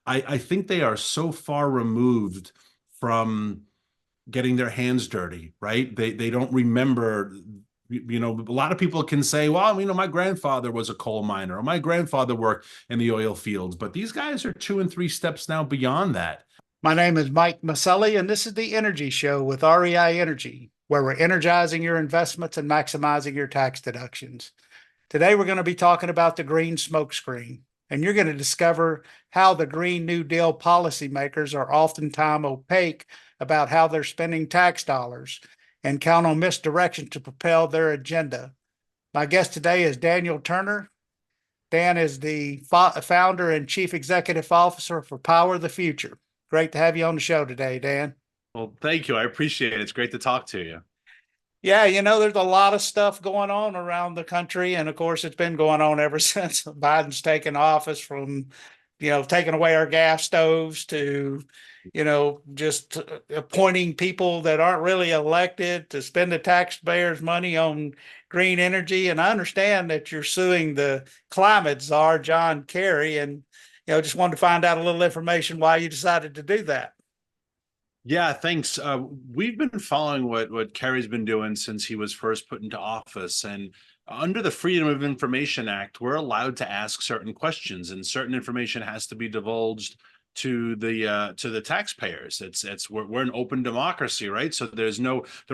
I think they are so far removed from getting their hands dirty, right? They don't remember. A lot of people can say, well, my grandfather was a coal miner, or my grandfather worked in the oil fields, but these guys are 2 and 3 steps now beyond that. My name is Mike Mauceli, and this is the Energy Show with REI Energy, where we're energizing your investments and maximizing your tax deductions. Today, we're going to be talking about the green smokescreen, and you're going to discover how the Green New Deal policymakers are oftentimes opaque about how they're spending tax dollars and count on misdirection to propel their agenda. My guest today is Daniel Turner. Dan is the founder and chief executive officer for Power the Future. Great to have you on the show today, Dan. Well, thank you. I appreciate it. It's great to talk to you. Yeah, there's a lot of stuff going on around the country. And of course, it's been going on ever since Biden's taken office, from, taking away our gas stoves to, just appointing people that aren't really elected to spend the taxpayers' money on green energy. And I understand that you're suing the climate czar, John Kerry, and, just wanted to find out a little information why you decided to do that. Yeah, thanks. We've been following what Kerry's been doing since he was first put into office. And under the Freedom of Information Act, we're allowed to ask certain questions, and certain information has to be divulged to the taxpayers. We're an open democracy, right? So there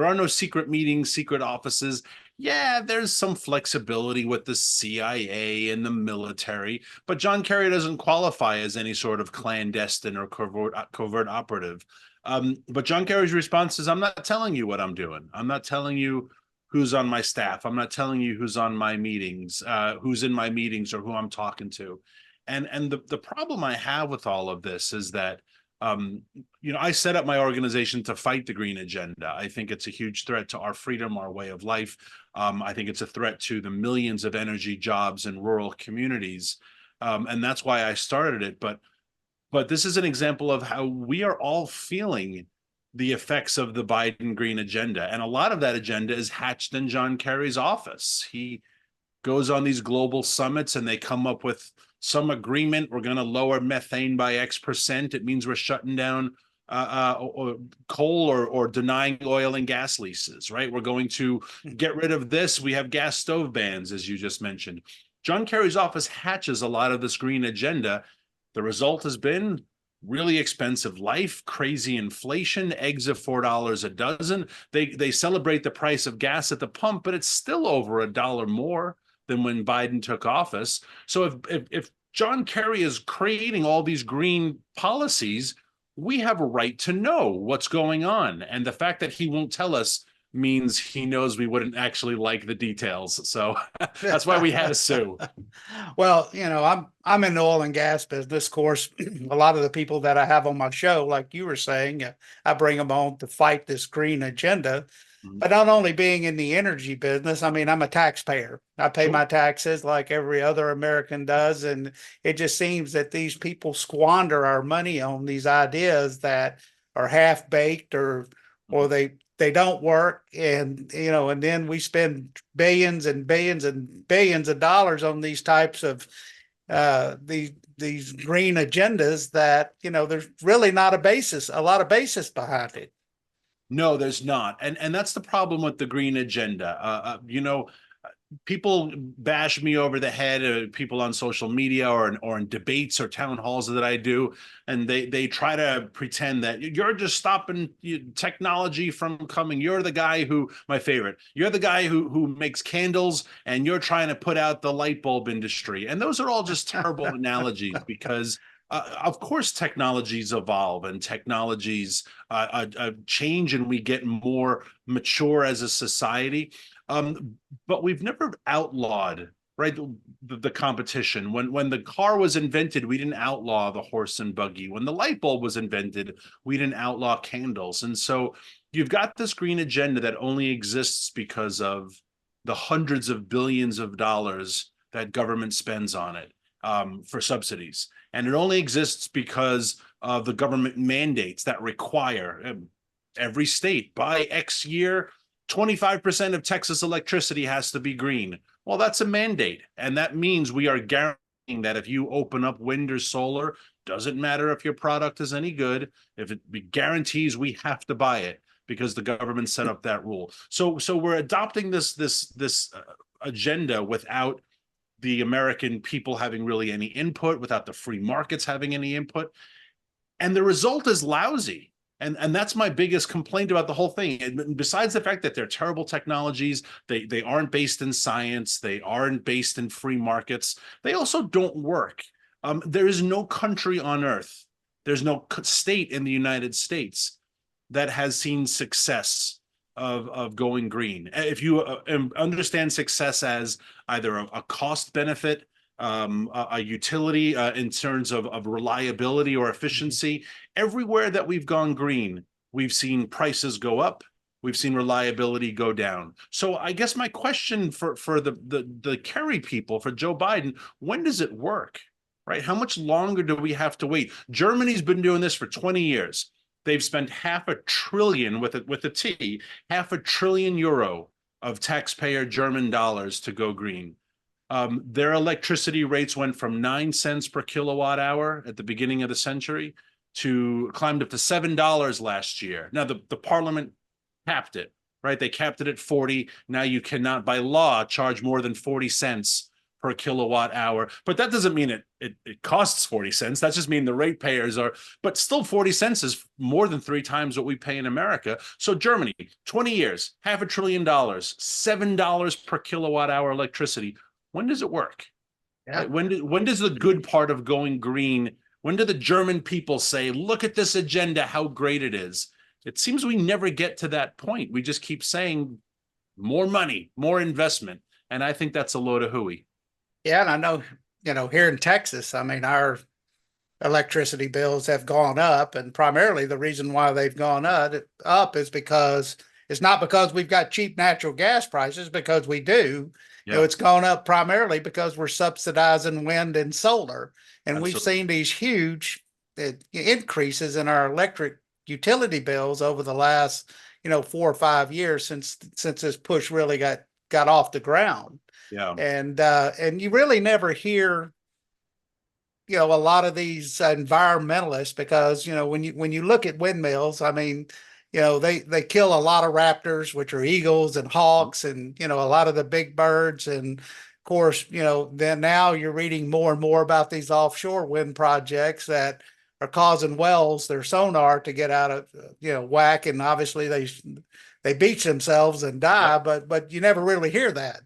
are no secret meetings, secret offices. Yeah, there's some flexibility with the CIA and the military, but John Kerry doesn't qualify as any sort of clandestine or covert operative. But John Kerry's response is, I'm not telling you what I'm doing. I'm not telling you who's on my staff. I'm not telling you who's on my meetings, who's in my meetings, or who I'm talking to. And the problem I have with all of this is that, I set up my organization to fight the green agenda. I think it's a huge threat to our freedom, our way of life. I think it's a threat to the millions of energy jobs in rural communities. And that's why I started it. But this is an example of how we are all feeling the effects of the Biden green agenda. And a lot of that agenda is hatched in John Kerry's office. He goes on these global summits and they come up with some agreement. We're going to lower methane by X%. It means we're shutting down coal or denying oil and gas leases, right? We're going to get rid of this. We have gas stove bans, as you just mentioned. John Kerry's office hatches a lot of this green agenda. The result has been really expensive life, crazy inflation, eggs of $4 a dozen. They celebrate the price of gas at the pump, but it's still over $1 more than when Biden took office. So if John Kerry is creating all these green policies, we have a right to know what's going on. And the fact that he won't tell us means he knows we wouldn't actually like the details. So that's why we had to sue. Well, I'm in the oil and gas business. Of course, a lot of the people that I have on my show, like you were saying, I bring them on to fight this green agenda. But not only being in the energy business, I'm a taxpayer. I pay my taxes like every other American does. And it just seems that these people squander our money on these ideas that are half baked, or they don't work. And, and then we spend billions and billions and billions of dollars on these types of these green agendas that, there's really not a lot of basis behind it. No, there's not. And that's the problem with the green agenda. People bash me over the head, people on social media or in debates or town halls that I do, and they try to pretend that you're just stopping technology from coming. You're the guy my favorite, you're the guy who makes candles, and you're trying to put out the light bulb industry. And those are all just terrible analogies, because of course, technologies evolve and technologies change, and we get more mature as a society. But we've never outlawed, right, the competition. When the car was invented, we didn't outlaw the horse and buggy. When the light bulb was invented, we didn't outlaw candles. And so you've got this green agenda that only exists because of the hundreds of billions of dollars that government spends on it for subsidies. And it only exists because of the government mandates that require every state by X year, 25% of Texas electricity has to be green. Well, that's a mandate. And that means we are guaranteeing that if you open up wind or solar, Doesn't matter if your product is any good. If it guarantees we have to buy it because the government set up that rule. So we're adopting this agenda without the American people having really any input, without the free markets having any input. And the result is lousy. And that's my biggest complaint about the whole thing. And besides the fact that they're terrible technologies, they aren't based in science, they aren't based in free markets, they also don't work. There is no country on earth, there's no state in the United States that has seen success of going green. If you understand success as either a cost benefit, a utility in terms of reliability or efficiency, everywhere that we've gone green, we've seen prices go up, we've seen reliability go down. So I guess my question for the Kerry people, for Joe Biden, when does it work? Right? How much longer do we have to wait? Germany's been doing this for 20 years. They've spent $500 billion with a T, €500 billion of taxpayer German dollars to go green. Their electricity rates went from 9 cents per kilowatt hour at the beginning of the century to climbed up to $7 last year. Now the parliament capped it, right? They capped it at 40. Now you cannot by law charge more than 40 cents per kilowatt hour. But that doesn't mean it costs 40 cents. That just means the ratepayers are, but still 40 cents is more than 3 times what we pay in America. So Germany, 20 years, $500 billion, $7 per kilowatt hour electricity. When does it work? Yeah. When does the good part of going green, when do the German people say, look at this agenda, how great it is? It seems we never get to that point. We just keep saying more money, more investment. And I think that's a load of hooey. Yeah, and I know, here in Texas, I mean, our electricity bills have gone up, and primarily the reason why they've gone up is because it's not because we've got cheap natural gas prices, because we do. Yeah. It's gone up primarily because we're subsidizing wind and solar, and Absolutely. we've seen these huge increases in our electric utility bills over the last 4 or 5 years since this push really got off the ground. Yeah. And you really never hear a lot of these environmentalists, because when you look at windmills, I mean, they kill a lot of raptors, which are eagles and hawks, and a lot of the big birds. And of course, then now you're reading more and more about these offshore wind projects that are causing wells, their sonar, to get out of whack, and obviously they beach themselves and die. Yep. But you never really hear that.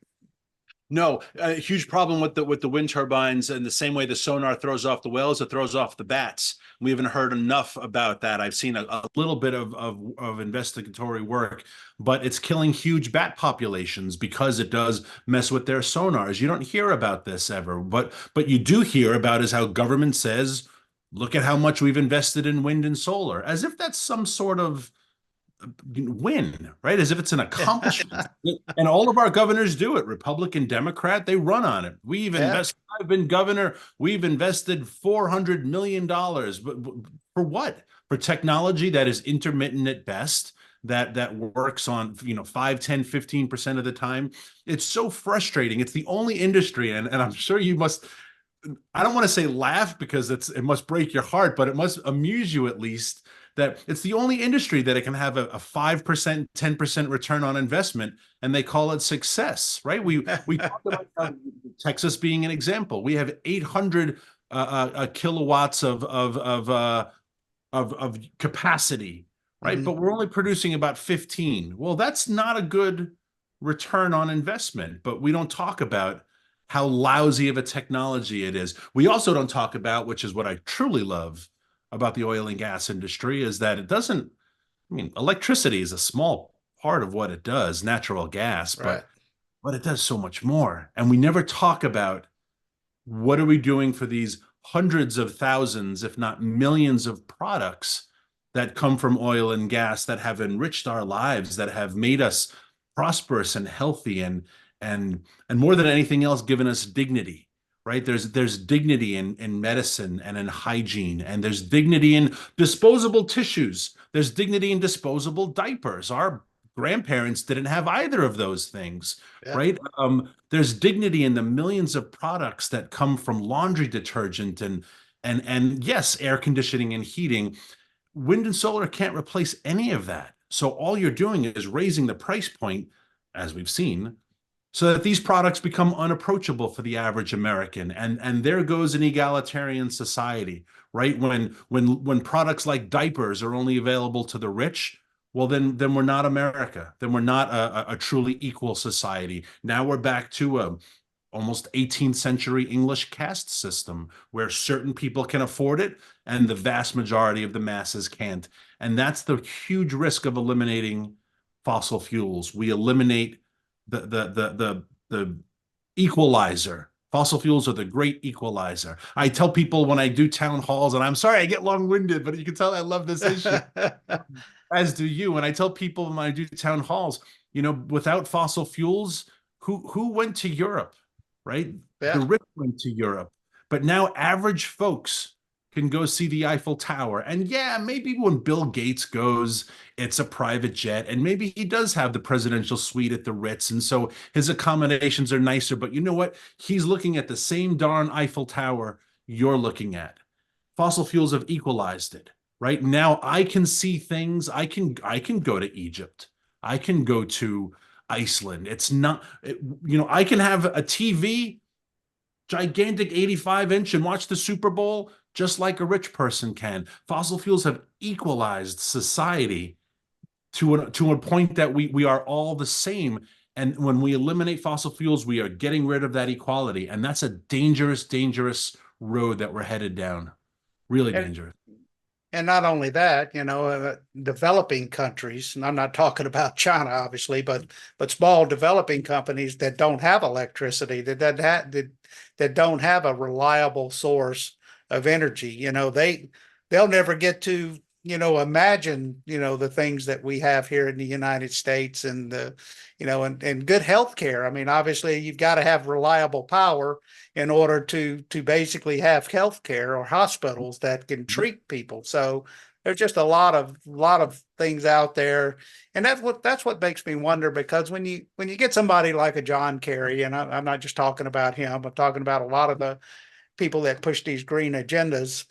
No, a huge problem with the wind turbines, and the same way the sonar throws off the wells, it throws off the bats. We haven't heard enough about that. I've seen a little bit of investigatory work, but it's killing huge bat populations because it does mess with their sonars. You don't hear about this ever, but you do hear about is how government says, look at how much we've invested in wind and solar, as if that's some sort of win, right? As if it's an accomplishment. And all of our governors do it, Republican, Democrat, they run on it. I've been governor, we've invested $400 million. But for what? For technology that is intermittent at best, that works on 5, 10, 15% of the time. It's so frustrating. It's the only industry, and I'm sure you must, I don't want to say laugh because it must break your heart, but it must amuse you at least, that it's the only industry that it can have a 5%, 10% return on investment, and they call it success, right? We talked about Texas being an example. We have 800 kilowatts of capacity, right? Mhm. But we're only producing about 15. Well, that's not a good return on investment, but we don't talk about how lousy of a technology it is. We also don't talk about, which is what I truly love about the oil and gas industry, is that it doesn't, I mean, electricity is a small part of what it does, natural gas, Right. but it does so much more. And we never talk about what are we doing for these hundreds of thousands, if not millions of products that come from oil and gas that have enriched our lives, that have made us prosperous and healthy, and more than anything else, given us dignity. Right? There's dignity in medicine and in hygiene, and there's dignity in disposable tissues. There's dignity in disposable diapers. Our grandparents didn't have either of those things, Yeah. right? There's dignity in the millions of products that come from laundry detergent And yes, air conditioning and heating. Wind and solar can't replace any of that. So all you're doing is raising the price point, as we've seen, so that these products become unapproachable for the average American. And there goes an egalitarian society, right? When products like diapers are only available to the rich, well, then we're not America. Then we're not a truly equal society. Now we're back to a almost 18th century English caste system where certain people can afford it and the vast majority of the masses can't. And that's the huge risk of eliminating fossil fuels. We eliminate the equalizer. Fossil fuels are the great equalizer. I tell people when I do town halls, and I'm sorry I get long-winded, but you can tell I love this issue, as do you. And I tell people when I do town halls, without fossil fuels, who went to Europe, right? The Yeah. rich went to Europe, but now average folks can go see the Eiffel Tower. And yeah, maybe when Bill Gates goes, it's a private jet, and maybe he does have the presidential suite at the Ritz, and so his accommodations are nicer. But you know what? He's looking at the same darn Eiffel Tower you're looking at. Fossil fuels have equalized it. Right now, I can see things. I can go to Egypt. I can go to Iceland. It's not, I can have a TV, gigantic 85-inch, and watch the Super Bowl just like a rich person can. Fossil fuels have equalized society to a point that we are all the same. And when we eliminate fossil fuels, we are getting rid of that equality. And that's a dangerous, dangerous road that we're headed down. Really And dangerous. And not only that, developing countries, and I'm not talking about China, obviously, but small developing companies that don't have electricity, that don't have a reliable source of energy, they'll never get to, imagine, the things that we have here in the United States and and good health care. I mean, obviously, you've got to have reliable power in order to basically have health care or hospitals that can treat people. So there's just a lot of things out there, and that's what makes me wonder, because when you get somebody like a John Kerry, and I'm not just talking about him, I'm talking about a lot of the people that push these green agendas.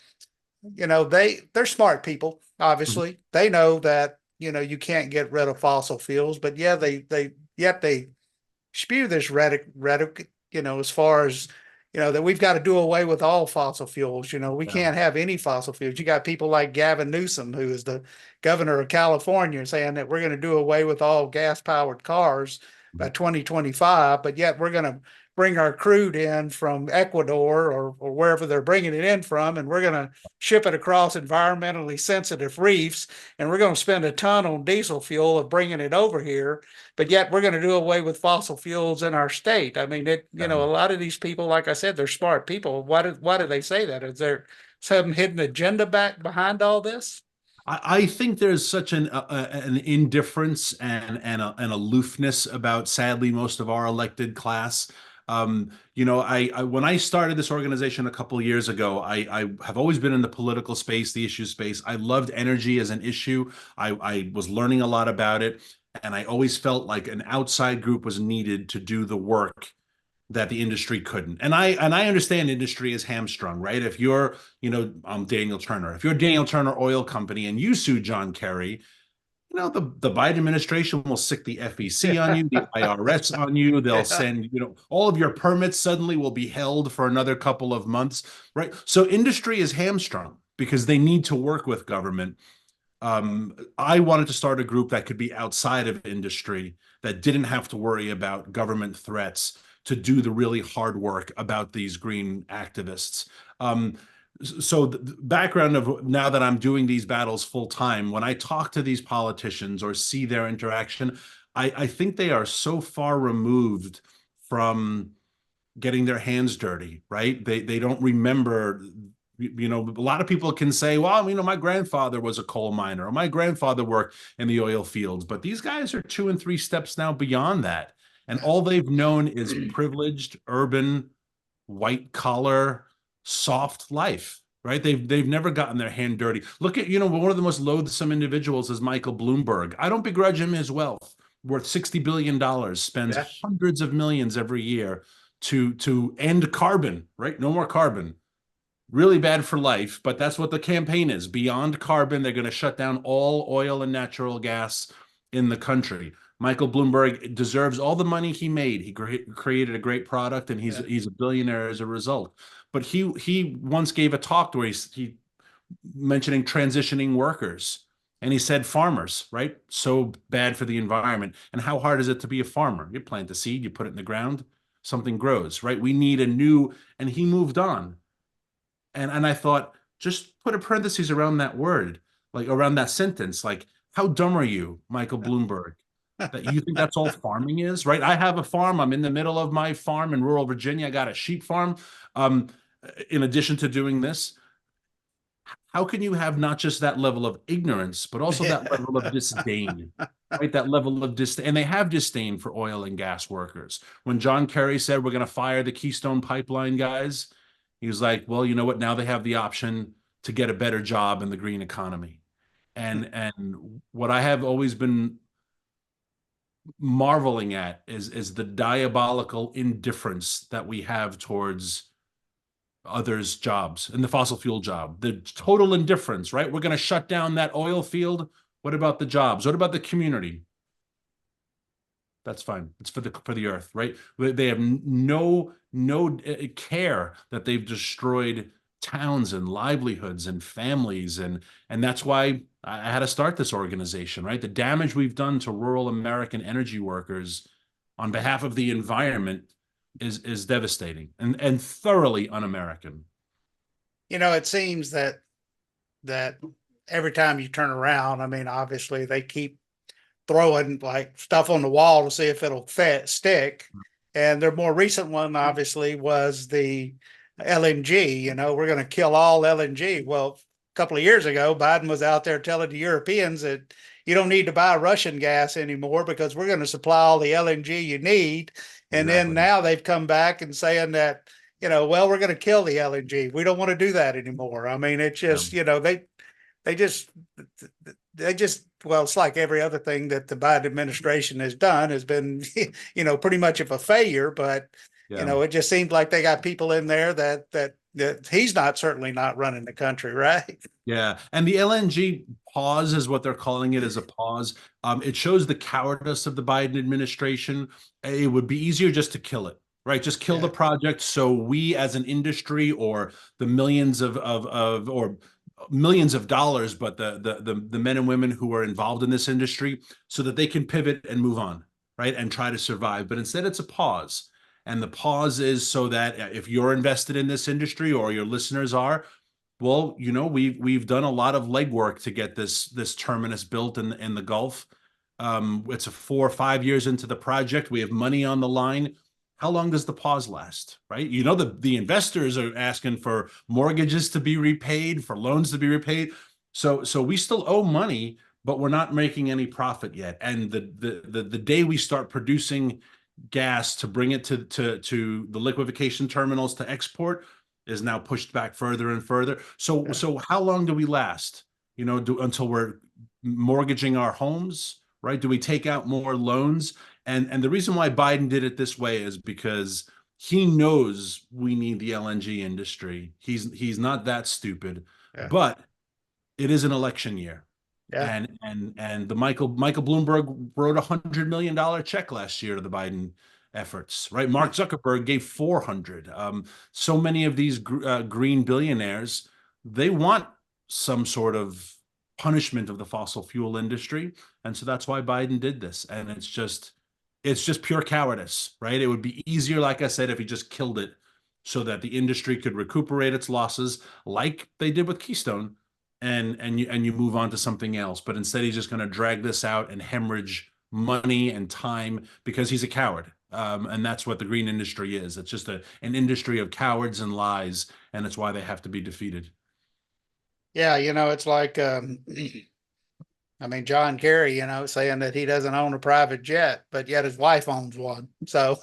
They're smart people. Mhm. Obviously, they know that you can't get rid of fossil fuels, but yeah, they spew this rhetoric, as far as, that we've got to do away with all fossil fuels. We Yeah. can't have any fossil fuels. You got people like Gavin Newsom, who is the governor of California, saying that we're going to do away with all gas powered cars by 2025, but yet we're going to bring our crude in from Ecuador or wherever they're bringing it in from, and we're going to ship it across environmentally sensitive reefs, and we're going to spend a ton on diesel fuel of bringing it over here, but yet we're going to do away with fossil fuels in our state. I mean, Yeah. a lot of these people, like I said, they're smart people. Why do they say that? Is there some hidden agenda back behind all this? I think there's such an indifference and aloofness about, sadly, most of our elected class. I when I started this organization a couple of years ago, I have always been in the political space, the issue space. I loved energy as an issue. I was learning a lot about it, and I always felt like an outside group was needed to do the work that the industry couldn't. And I understand industry is hamstrung, right? If you're, Daniel Turner, if you're Daniel Turner Oil Company and you sue John Kerry, the Biden administration will sick the FEC on you, the IRS on you. They'll Yeah. send, all of your permits suddenly will be held for another couple of months, right? So industry is hamstrung because they need to work with government. I wanted to start a group that could be outside of industry, that didn't have to worry about government threats, to do the really hard work about these green activists. So the background of now that I'm doing these battles full time, when I talk to these politicians or see their interaction, I think they are so far removed from getting their hands dirty, right? They don't remember. A lot of people can say, well, my grandfather was a coal miner, or my grandfather worked in the oil fields, but these guys are 2 and 3 steps now beyond that. And all they've known is privileged, urban, white collar, soft life, right? They've never gotten their hand dirty. Look at, one of the most loathsome individuals is Michael Bloomberg. I don't begrudge him his wealth, worth $60 billion, spends Yeah. hundreds of millions every year to end carbon, right? No more carbon. really bad for life, but that's what the campaign is. Beyond carbon, they're going to shut down all oil and natural gas in the country. Michael Bloomberg deserves all the money he made. He created a great product, and Yeah. he's a billionaire as a result. But he once gave a talk where he mentioning transitioning workers, and he said farmers, right? So bad for the environment. And how hard is it to be a farmer? You plant the seed, you put it in the ground, something grows, right? We need a new. And he moved on, and I thought, just put a parentheses around that word, like around that sentence. Like, how dumb are you, Michael Bloomberg, that you think that's all farming is, right? I have a farm. I'm in the middle of my farm in rural Virginia. I got a sheep farm. Um, in addition to doing this, how can you have not just that level of ignorance, but also that Yeah. level of disdain, right? That level of disdain. And they have disdain for oil and gas workers. When John Kerry said we're going to fire the Keystone Pipeline guys, he was like, well, you know what? Now they have the option to get a better job in the green economy. And what I have always been marveling at is the diabolical indifference that we have towards others' jobs in the fossil fuel job. The total indifference, right? We're going to shut down that oil field. What about the jobs? What about the community? That's fine. It's for the earth, right? They have no care that they've destroyed towns and livelihoods and families, and that's why I had to start this organization, right? The damage we've done to rural American energy workers on behalf of the environment is devastating and thoroughly un-American. It seems that every time you turn around, I mean, obviously they keep throwing like stuff on the wall to see if it'll stick. And their more recent one, obviously, was the LNG. We're going to kill all LNG. Well, a couple of years ago, Biden was out there telling the Europeans that you don't need to buy Russian gas anymore because we're going to supply all the LNG you need. And then Exactly. now they've come back and saying that, well, we're going to kill the LNG. We don't want to do that anymore. I mean, it's Yeah. just, they just well, it's like every other thing that the Biden administration has done has been pretty much of a failure. But Yeah. it just seems like they got people in there that he's not certainly not running the country, right? Yeah. And the LNG pause is what they're calling it, as a pause. It shows the cowardice of the Biden administration. It would be easier just to kill it, right? Just kill the Yeah, project so we as an industry, or the millions of or millions of dollars, but the men and women who are involved in this industry, so that they can pivot and move on, right? And try to survive. But instead it's a pause. And the pause is so that if you're invested in this industry, or your listeners are, well, we've done a lot of legwork to get this terminus built in the Gulf. It's a 4 or 5 years into the project. We have money on the line. How long does the pause last, right? The investors are asking for mortgages to be repaid, for loans to be repaid. So we still owe money, but we're not making any profit yet. And the day we start producing gas to bring it to the liquefaction terminals to export is now pushed back further and further. So yeah, so how long do we last? Until we're mortgaging our homes, right? Do we take out more loans? And the reason why Biden did it this way is because he knows we need the LNG industry. He's not that stupid, yeah, but it is an election year. yeah. And the Michael Bloomberg wrote $100 million check last year to the Biden efforts, right? Mark Zuckerberg gave 400. So many of these green billionaires, they want some sort of punishment of the fossil fuel industry, and so that's why Biden did this. And it's just pure cowardice, right? It would be easier, like I said, if he just killed it, so that the industry could recuperate its losses, like they did with Keystone, and you move on to something else. But instead, he's just going to drag this out and hemorrhage money and time because he's a coward. And that's what the green industry is. It's just an industry of cowards and lies, and it's why they have to be defeated. Yeah, it's like I mean, John Kerry, saying that he doesn't own a private jet, but yet his wife owns one. So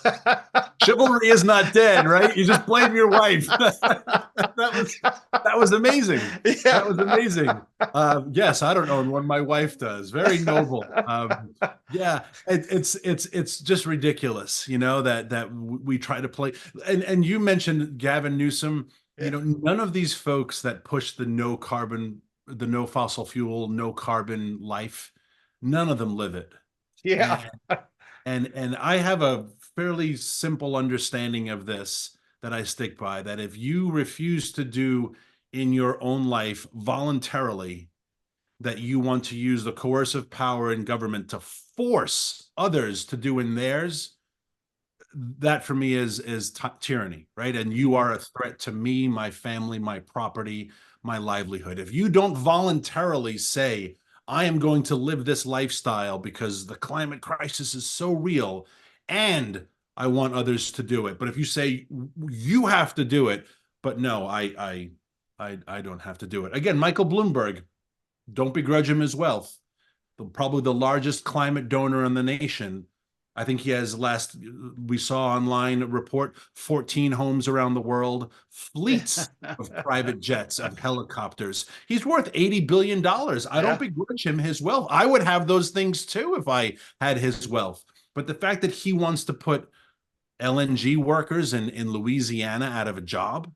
Chivalry is not dead, right? You just blame your wife. That was amazing. That was yeah. amazing. Yes, I don't own one. My wife does. Very noble. Yeah, it's just ridiculous, that we try to play. And you mentioned Gavin Newsom. Yeah. none of these folks that push the no carbon, the no fossil fuel, no carbon life, none of them live it. Yeah. And and I have a fairly simple understanding of this that I stick by, that if you refuse to do in your own life voluntarily, that you want to use the coercive power in government to force others to do in theirs, that for me is tyranny, right? And you Mhm. are a threat to me, my family, my property, my livelihood. If you don't voluntarily say, I am going to live this lifestyle because the climate crisis is so real and I want others to do it. But if you say you have to do it, but no, I don't have to do it. Again, Michael Bloomberg, don't begrudge him his wealth, probably the largest climate donor in the nation. I think he has, last we saw online a report, 14 homes around the world, fleets of private jets, of helicopters. He's worth $80 billion. I don't Yeah. begrudge him his wealth. I would have those things too if I had his wealth. But the fact that he wants to put LNG workers in Louisiana out of a job,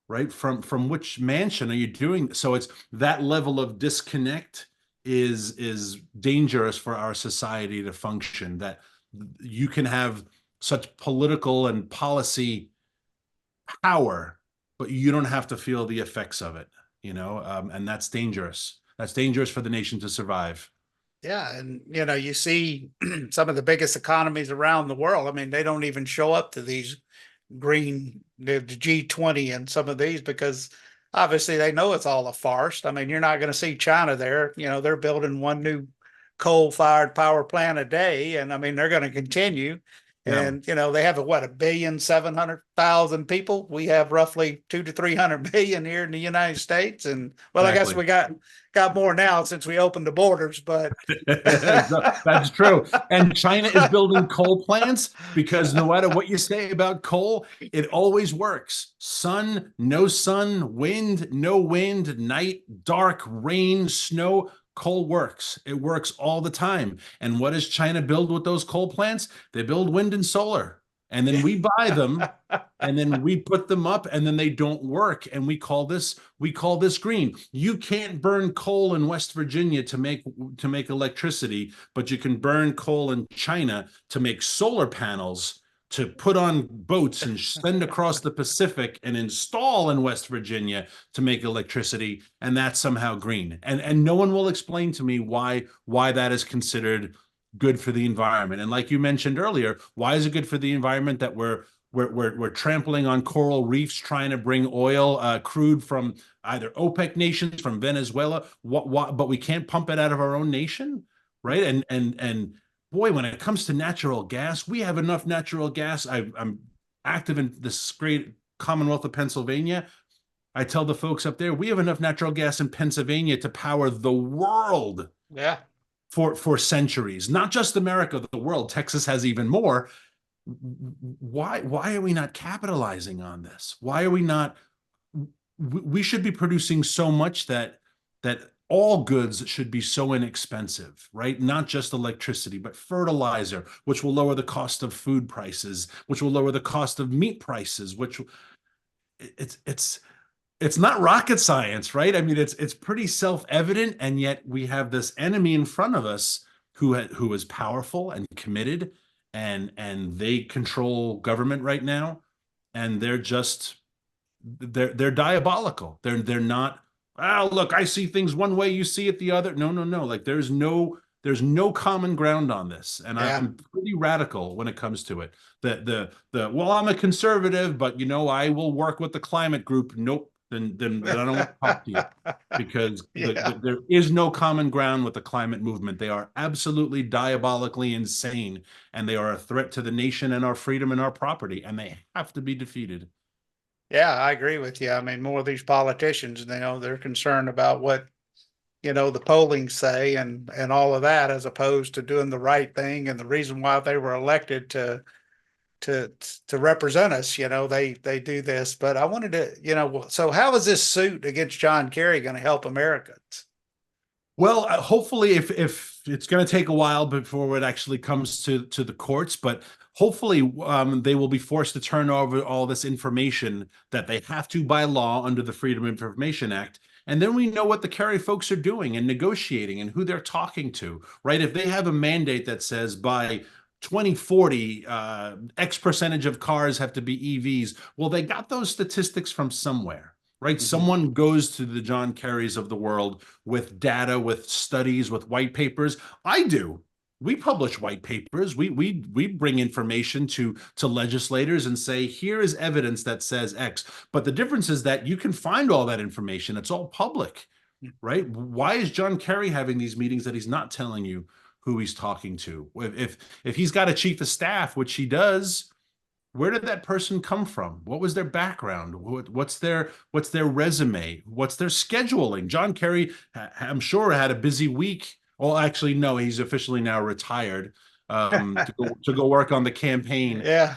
right? From which mansion are you doing? So it's that level of disconnect is dangerous for our society to function. That you can have such political and policy power, but you don't have to feel the effects of it, and that's dangerous. That's dangerous for the nation to survive. Yeah. And, you see some of the biggest economies around the world. I mean, they don't even show up to these the G20 and some of these because obviously they know it's all a farce. I mean, you're not going to see China there. They're building one new coal-fired power plant a day, and I mean they're going to continue. Yeah, And they have what, 1,700,000 people. We have roughly 2 to 300 million here in the United States, and well, I guess exactly. we got more now since we opened the borders. But That's true. And China is building coal plants because no matter what you say about coal, it always works. Sun, wind, no wind, night, dark, rain, snow. Coal works. It works all the time. And what does China build with those coal plants? They build wind and solar. And then we buy them and then we put them up and then they don't work, and we call this green. You can't burn coal in West Virginia to make electricity, but you can burn coal in China to make solar panels to put on boats and send across the Pacific and install in West Virginia to make electricity, and that's somehow green. And no one will explain to me why that is considered good for the environment. And like you mentioned earlier, why is it good for the environment that we're trampling on coral reefs, trying to bring oil, crude from either OPEC nations, from Venezuela, but we can't pump it out of our own nation, right? And boy, when it comes to natural gas, we have enough natural gas. I'm active in this great Commonwealth of Pennsylvania. I tell the folks up there, we have enough natural gas in Pennsylvania to power the world yeah, for centuries, not just America, the world. Texas has even more. Why are we not capitalizing on this? Why are we not? We should be producing so much that all goods should be so inexpensive, right? Not just electricity, but fertilizer, which will lower the cost of food prices, which will lower the cost of meat prices, which it's it's not rocket science, right? I mean, it's pretty self-evident, and yet we have this enemy in front of us who is powerful and committed, and they control government right now, and they're diabolical. They're not. Oh, look, I see things one way, you see it the other. No, no, no. Like there's no common ground on this, and yeah. I'm pretty radical when it comes to it. The well, I'm a conservative, but I will work with the climate group. Nope, then I don't want to talk to you because Yeah. there is no common ground with the climate movement. They are absolutely diabolically insane, and they are a threat to the nation and our freedom and our property, and they have to be defeated. Yeah, I agree with you. I mean, more of these politicians, they're concerned about what, the polling say and all of that, as opposed to doing the right thing. And the reason why they were elected to to represent us, they do this. But I wanted to, so how is this suit against John Kerry going to help Americans? Well, hopefully, if it's going to take a while before it actually comes to the courts, but hopefully, they will be forced to turn over all this information that they have to by law under the Freedom of Information Act. And then we know what the Kerry folks are doing and negotiating and who they're talking to, right? If they have a mandate that says by 2040, X percentage of cars have to be EVs, well, they got those statistics from somewhere, right? Mhm. Someone goes to the John Kerrys of the world with data, with studies, with white papers. I do. We publish white papers. We bring information to legislators and say, here is evidence that says X. But the difference is that you can find all that information. It's all public, right? Why is John Kerry having these meetings that he's not telling you who he's talking to? If he's got a chief of staff, which he does, where did that person come from? What was their background? What's their resume? What's their scheduling? John Kerry, I'm sure, had a busy week. Well, actually, no, he's officially now retired, to go work on the campaign. Yeah.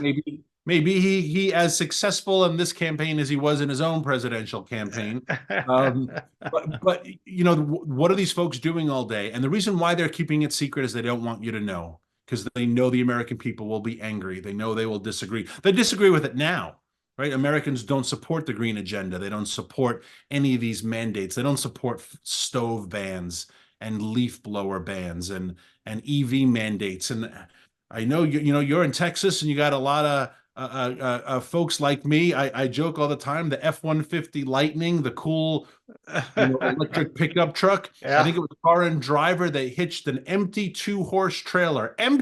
Maybe he as successful in this campaign as he was in his own presidential campaign. Um, but what are these folks doing all day? And the reason why they're keeping it secret is they don't want you to know, because they know the American people will be angry. They know they will disagree. They disagree with it now, right? Americans don't support the green agenda. They don't support any of these mandates. They don't support stove bans and leaf blower bans and EV mandates. And I know you're in Texas and you got a lot of folks like me. I joke all the time. The F-150 Lightning, the cool electric pickup truck. I Yeah. think it was Car and Driver. They hitched an empty 2-horse trailer, and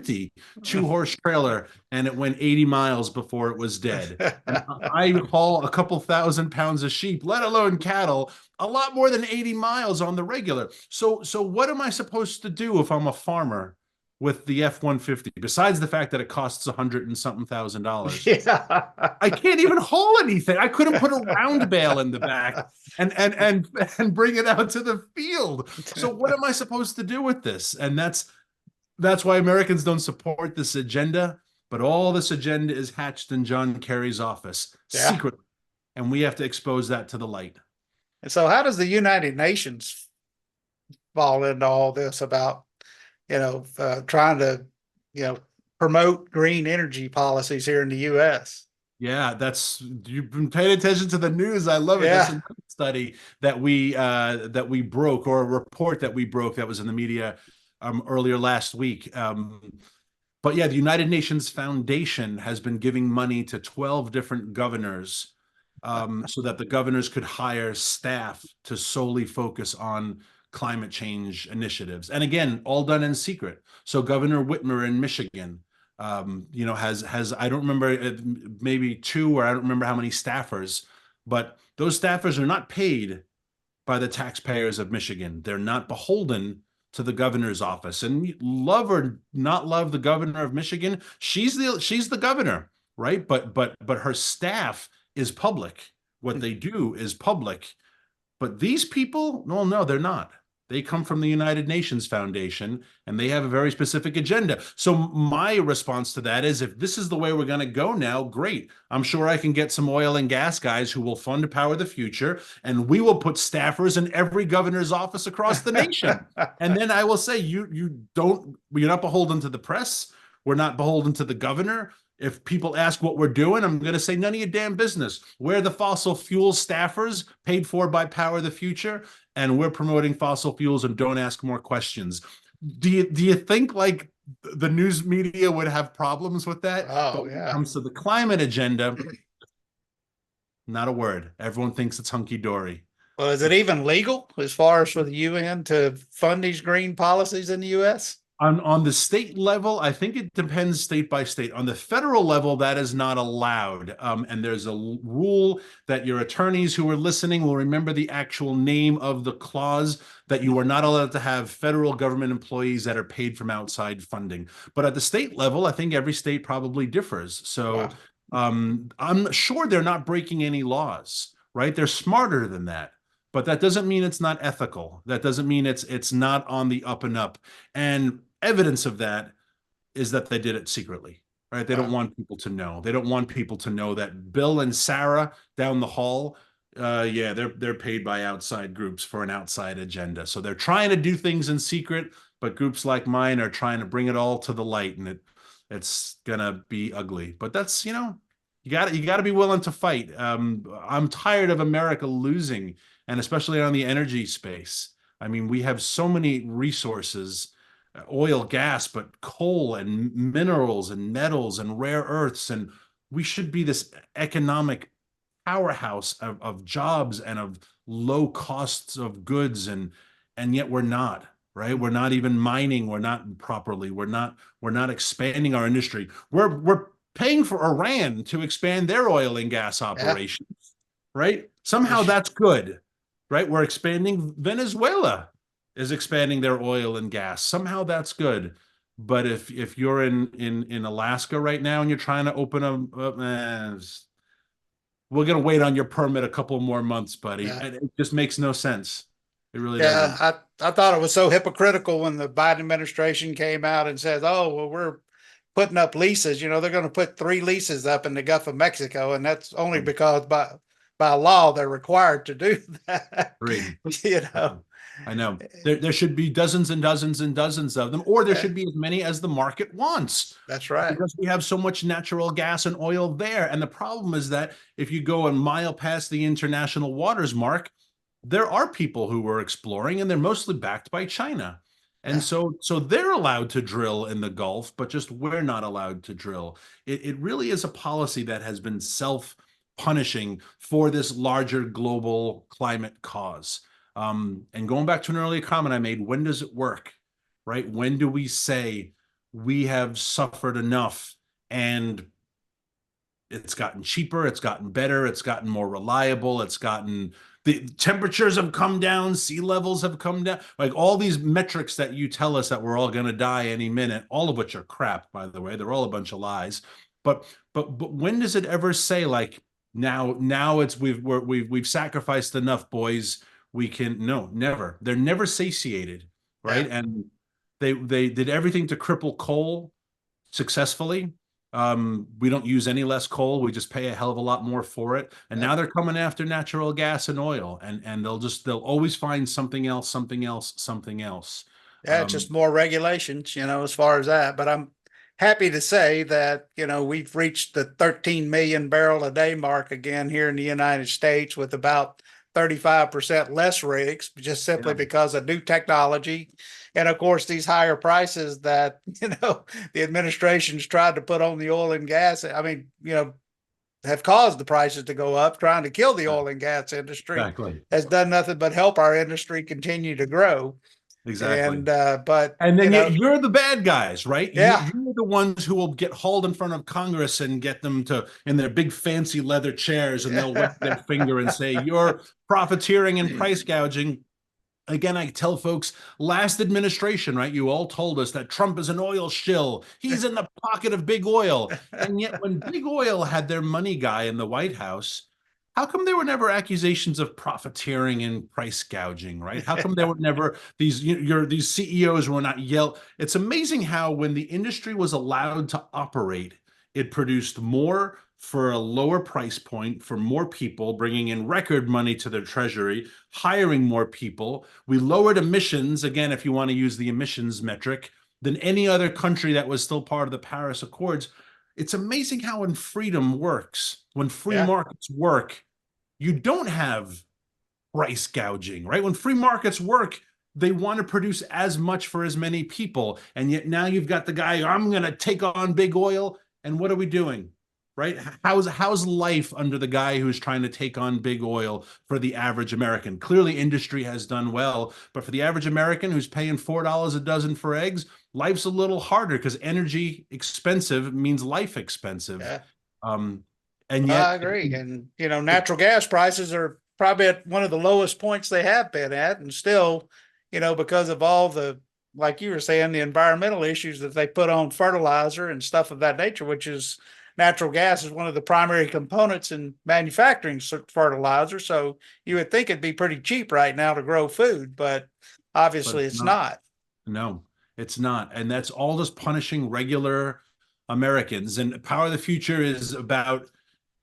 it went 80 miles before it was dead. And I haul a couple thousand pounds of sheep, let alone cattle, a lot more than 80 miles on the regular. So what am I supposed to do if I'm a farmer with the F-150? Besides the fact that it costs a hundred and something $1,000, Yeah. I can't even haul anything. I couldn't put a round bale in the back and bring it out to the field. So what am I supposed to do with this? And that's why Americans don't support this agenda. But all this agenda is hatched in John Kerry's office Yeah. secretly, and we have to expose that to the light. And so how does the United Nations fall into all this about, trying to, you know, promote green energy policies here in the US? Yeah, you've been paying attention to the news. I love it. That's Yeah. a study that we broke, or a report that we broke that was in the media earlier last week. But yeah, the United Nations Foundation has been giving money to 12 different governors, so that the governors could hire staff to solely focus on climate change initiatives. And again, all done in secret. So Governor Whitmer in Michigan, has I don't remember, maybe two, or I don't remember how many staffers, but those staffers are not paid by the taxpayers of Michigan. They're not beholden to the governor's office. And love or not love the governor of Michigan, she's the governor, right? But her staff is public. What they do is public. But these people, no, they're not. They come from the United Nations Foundation, and they have a very specific agenda. So my response to that is, if this is the way we're going to go now, great. I'm sure I can get some oil and gas guys who will fund Power the Future, and we will put staffers in every governor's office across the nation. And then I will say, you're not beholden to the press. We're not beholden to the governor. If people ask what we're doing, I'm going to say, none of your damn business. We're the fossil fuel staffers paid for by Power the Future, and we're promoting fossil fuels, and don't ask more questions. Do you think like the news media would have problems with that? But Oh, when it yeah. comes to the climate agenda, not a word. Everyone thinks it's hunky dory. Well, is it even legal as far as for the UN to fund these green policies in the US? On the state level, I think it depends state by state. On the federal level, that is not allowed. And there's a rule that your attorneys who are listening will remember the actual name of the clause, that you are not allowed to have federal government employees that are paid from outside funding. But at the state level, I think every state probably differs. So Wow. I'm sure they're not breaking any laws, right? They're smarter than that. But that doesn't mean it's not ethical. That doesn't mean it's not on the up and up. And evidence of that is that they did it secretly, right? They don't Wow. want people to know. They don't want people to know that Bill and Sarah down the hall Yeah, they're paid by outside groups for an outside agenda. So they're trying to do things in secret, but groups like mine are trying to bring it all to the light, and it's gonna be ugly. But that's, you got to be willing to fight. I'm tired of America losing, and especially on the energy space. I mean, we have so many resources, oil, gas, but coal and minerals and metals and rare earths, and we should be this economic powerhouse of jobs and of low costs of goods, and yet we're not, right. We're not even mining, we're not properly, we're not expanding our industry. We're paying for Iran to expand their oil and gas Yeah. operations, right? Somehow It's- that's good, right? We're expanding. Venezuela is expanding their oil and gas. Somehow that's good. But if you're in Alaska right now and you're trying to open we're going to wait on your permit a couple more months, buddy. yeah. And it just makes no sense. It really Yeah, doesn't. I thought it was so hypocritical when the Biden administration came out and says, "Oh, well, we're putting up leases. They're going to put 3 leases up in the Gulf of Mexico, and that's only because by law they're required to do that." Three. You I know, know. I know. There should be dozens and dozens and dozens of them, or there yeah, should be as many as the market wants, that's right. because we have so much natural gas and oil there. And the problem is that if you go a mile past the international waters mark, there are people who are exploring, and they're mostly backed by China. And Yeah, so they're allowed to drill in the Gulf, but just we're not allowed to drill. It really is a policy that has been self-punishing for this larger global climate cause. And going back to an earlier comment I made, when does it work, right? When do we say we have suffered enough and it's gotten cheaper, it's gotten better, it's gotten more reliable, it's gotten, the temperatures have come down, sea levels have come down, like all these metrics that you tell us that we're all going to die any minute, all of which are crap, by the way, they're all a bunch of lies. But when does it ever say, like, now it's we've sacrificed enough, boys, we can? No, never. They're never satiated, yeah, right? And they did everything to cripple coal successfully. We don't use any less coal. We just pay a hell of a lot more for it. And yeah. now they're coming after natural gas and oil, and they'll always find something else, something else, something else. Yeah, it's just more regulations, as far as that. But I'm happy to say that, we've reached the 13 million barrel a day mark again here in the United States with about 35% less rigs, just simply Yeah, because of new technology. And of course, these higher prices that, the administration's tried to put on the oil and gas. I mean, have caused the prices to go up, trying to kill the oil and gas industry exactly, has done nothing but help our industry continue to grow. exactly. And but And then you're the bad guys, right? yeah, You're the ones who will get hauled in front of Congress and get them to in their big fancy leather chairs, and they'll wag their finger and say, "You're profiteering and price gouging." Again, I tell folks, last administration, right? You all told us that Trump is an oil shill. He's in the pocket of big oil. And yet, when big oil had their money guy in the White House, how come there were never accusations of profiteering and price gouging, right? How come there were never these CEOs were not yelled? It's amazing how when the industry was allowed to operate, it produced more for a lower price point for more people, bringing in record money to their treasury, hiring more people. We lowered emissions, again, if you want to use the emissions metric, than any other country that was still part of the Paris Accords. It's amazing how when freedom works, when free yeah, markets work, you don't have price gouging, right? When free markets work, they want to produce as much for as many people. And yet now you've got the guy, I'm going to take on big oil. And what are we doing? Right? How's life under the guy who's trying to take on big oil for the average American? Clearly, industry has done well, but for the average American who's paying $4 a dozen for eggs, life's a little harder because energy expensive means life expensive. yeah. Um, and Well, I yet, agree. And natural gas prices are probably at one of the lowest points they have been at, and still, because of all the, like you were saying, the environmental issues that they put on fertilizer and stuff of that nature, which is natural gas is one of the primary components in manufacturing fertilizer. So you would think it'd be pretty cheap right now to grow food, but but obviously it's it's not. not. No, it's not. And that's all just punishing regular Americans. And Power of the Future is about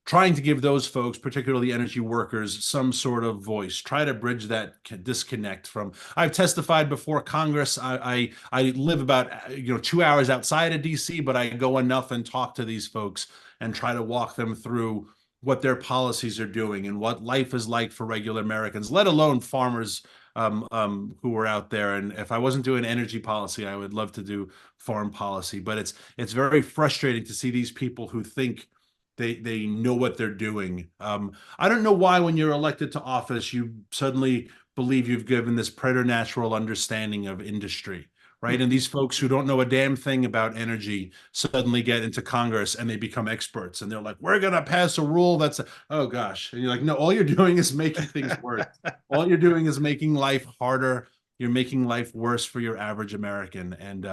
trying to give those folks, particularly energy workers, some sort of voice. Try to bridge that disconnect from. I've testified before Congress. I live about 2 hours outside of DC, but I go enough and talk to these folks and try to walk them through what their policies are doing and what life is like for regular Americans, let alone farmers who are out there. And if I wasn't doing energy policy, I would love to do farm policy. But it's very frustrating to see these people who think they know what they're doing. I don't know why when you're elected to office, you suddenly believe you've given this preternatural understanding of industry, right? And these folks who don't know a damn thing about energy suddenly get into Congress and they become experts. And they're like, we're going to pass a rule oh gosh. And you're like, no, all you're doing is making things worse. All you're doing is making life harder. You're making life worse for your average American. And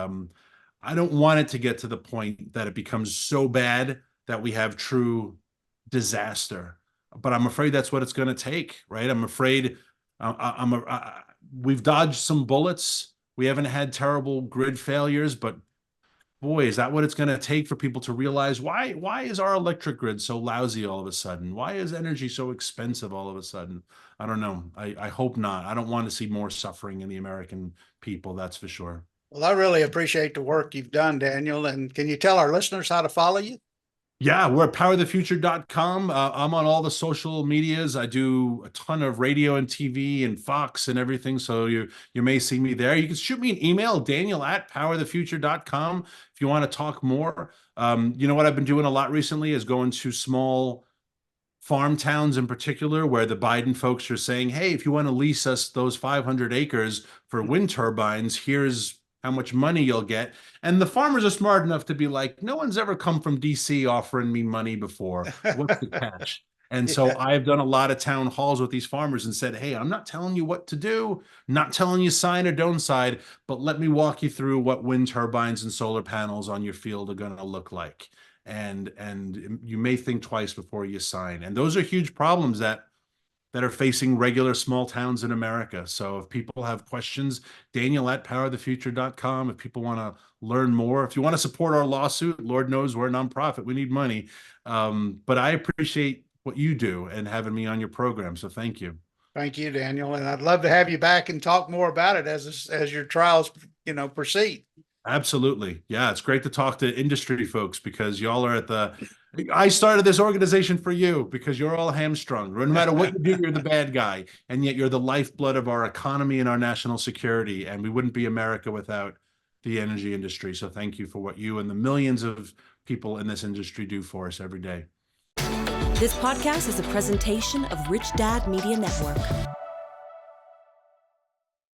I don't want it to get to the point that it becomes so bad that we have true disaster. But I'm afraid that's what it's going to take, right? I'm afraid we've dodged some bullets. We haven't had terrible grid failures, but boy, is that what it's going to take for people to realize why is our electric grid so lousy all of a sudden? Why is energy so expensive all of a sudden? I don't know. I hope not. I don't want to see more suffering in the American people, that's for sure. Well, I really appreciate the work you've done, Daniel. And can you tell our listeners how to follow you? Yeah, we're at powerthefuture.com. I'm on all the social medias. I do a ton of radio and TV and Fox and everything. So you may see me there. You can shoot me an email, daniel@powerthefuture.com, if you want to talk more. You know what I've been doing a lot recently is going to small farm towns in particular, where the Biden folks are saying, hey, if you want to lease us those 500 acres for wind turbines, here's how much money you'll get. And the farmers are smart enough to be like, no one's ever come from DC offering me money before. What's the catch? And so Yeah. I've done a lot of town halls with these farmers and said, hey, I'm not telling you what to do, not telling you sign or don't sign, but let me walk you through what wind turbines and solar panels on your field are going to look like. And you may think twice before you sign. And those are huge problems that are facing regular small towns in America. So if people have questions, daniel@powerthefuture.com. If people want to learn more, if you want to support our lawsuit, Lord knows we're a nonprofit, we need money. But I appreciate what you do and having me on your program. So thank you. Thank you, Daniel. And I'd love to have you back and talk more about it as your trials, proceed. Absolutely. Yeah, it's great to talk to industry folks because y'all are I started this organization for you because you're all hamstrung. No matter what you do, you're the bad guy. And yet you're the lifeblood of our economy and our national security. And we wouldn't be America without the energy industry. So thank you for what you and the millions of people in this industry do for us every day. This podcast is a presentation of Rich Dad Media Network.